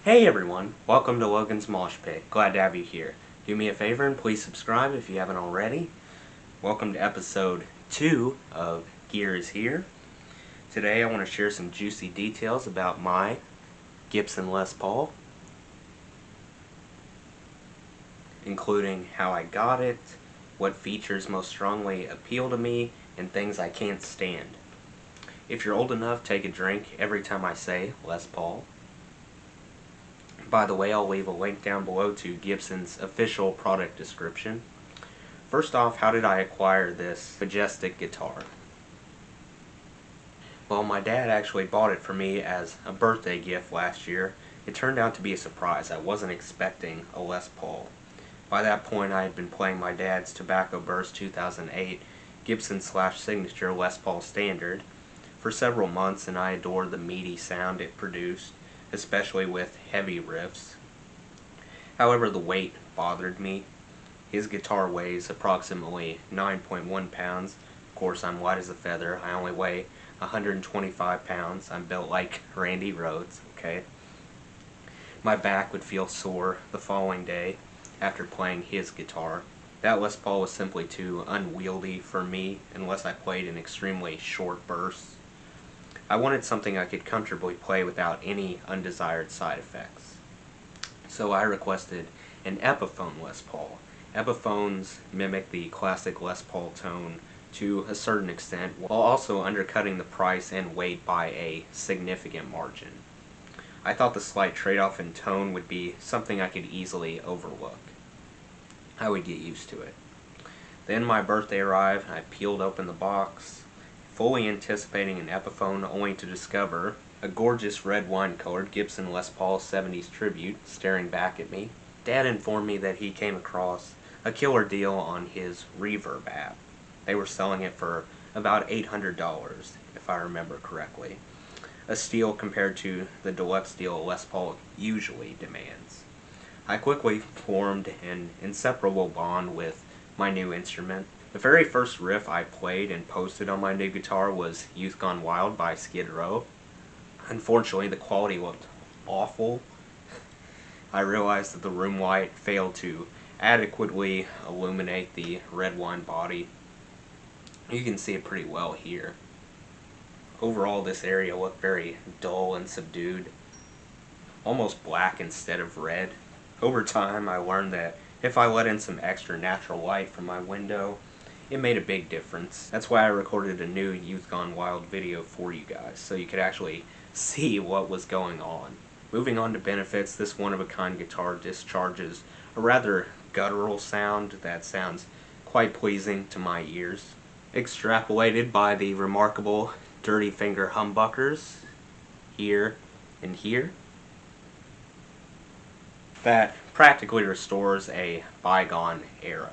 Hey everyone, welcome to Logan's Mosh Pit. Glad to have you here. Do me a favor and please subscribe if you haven't already. Welcome to episode 2 of Gear is Here. Today I want to share some juicy details about my Gibson Les Paul, including how I got it, what features most strongly appeal to me, and things I can't stand. If you're old enough, take a drink every time I say Les Paul. By the way, I'll leave a link down below to Gibson's official product description. First off, how did I acquire this majestic guitar? Well, my dad actually bought it for me as a birthday gift last year. It turned out to be a surprise. I wasn't expecting a Les Paul. By that point, I had been playing my dad's Tobacco Burst 2008 Gibson/Signature Les Paul Standard for several months, and I adored the meaty sound it produced, especially with heavy riffs. However, the weight bothered me. His guitar weighs approximately 9.1 pounds. Of course, I'm light as a feather. I only weigh 125 pounds. I'm built like Randy Rhoads, okay? My back would feel sore the following day after playing his guitar. That Les Paul was simply too unwieldy for me unless I played in extremely short bursts. I wanted something I could comfortably play without any undesired side effects. So I requested an Epiphone Les Paul. Epiphones mimic the classic Les Paul tone to a certain extent, while also undercutting the price and weight by a significant margin. I thought the slight trade-off in tone would be something I could easily overlook. I would get used to it. Then my birthday arrived, I peeled open the box, fully anticipating an Epiphone, only to discover a gorgeous red wine-colored Gibson Les Paul 70s Tribute staring back at me. Dad informed me that he came across a killer deal on his Reverb app. They were selling it for about $800, if I remember correctly. A steal compared to the deluxe deal Les Paul usually demands. I quickly formed an inseparable bond with my new instrument. The very first riff I played and posted on my new guitar was Youth Gone Wild by Skid Row. Unfortunately, the quality looked awful. I realized that the room light failed to adequately illuminate the red wine body. You can see it pretty well here. Overall, this area looked very dull and subdued, almost black instead of red. Over time, I learned that if I let in some extra natural light from my window, it made a big difference. That's why I recorded a new Youth Gone Wild video for you guys, so you could actually see what was going on. Moving on to benefits, this one-of-a-kind guitar discharges a rather guttural sound that sounds quite pleasing to my ears. Extrapolated by the remarkable dirty finger humbuckers here and here, that practically restores a bygone era.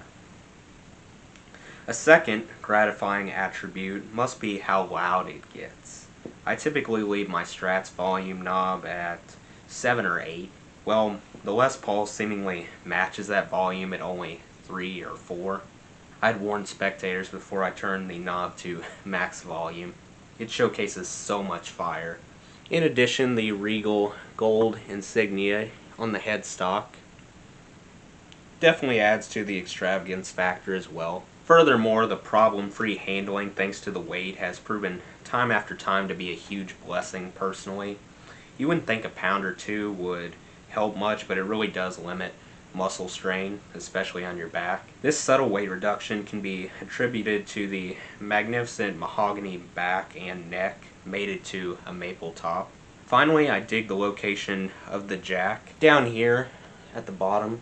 A second gratifying attribute must be how loud it gets. I typically leave my Strat's volume knob at 7 or 8. Well, the Les Paul seemingly matches that volume at only 3 or 4. I'd warned spectators before I turned the knob to max volume. It showcases so much fire. In addition, the Regal gold insignia on the headstock definitely adds to the extravagance factor as well. Furthermore, the problem-free handling thanks to the weight has proven time after time to be a huge blessing personally. You wouldn't think a pound or two would help much, but it really does limit muscle strain, especially on your back. This subtle weight reduction can be attributed to the magnificent mahogany back and neck mated to a maple top. Finally, I dig the location of the jack down here at the bottom.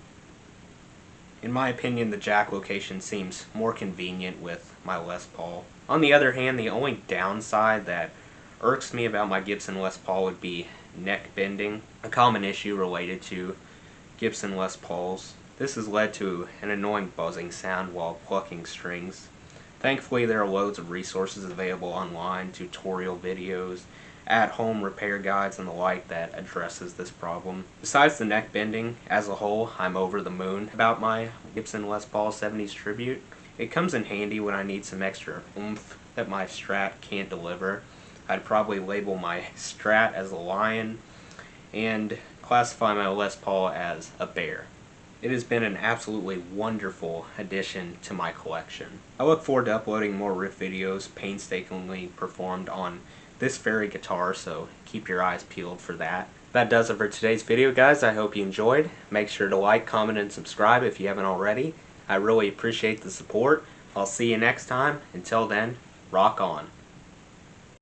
In my opinion, the jack location seems more convenient with my Les Paul. On the other hand, the only downside that irks me about my Gibson Les Paul would be neck bending, a common issue related to Gibson Les Pauls. This has led to an annoying buzzing sound while plucking strings. Thankfully, there are loads of resources available online, tutorial videos, at-home repair guides and the like that addresses this problem. Besides the neck bending, as a whole, I'm over the moon about my Gibson Les Paul 70s Tribute. It comes in handy when I need some extra oomph that my Strat can't deliver. I'd probably label my Strat as a lion and classify my Les Paul as a bear. It has been an absolutely wonderful addition to my collection. I look forward to uploading more riff videos painstakingly performed on this very guitar, so keep your eyes peeled for that. That does it for today's video, guys. I hope you enjoyed. Make sure to like, comment, and subscribe if you haven't already. I really appreciate the support. I'll see you next time. Until then, rock on.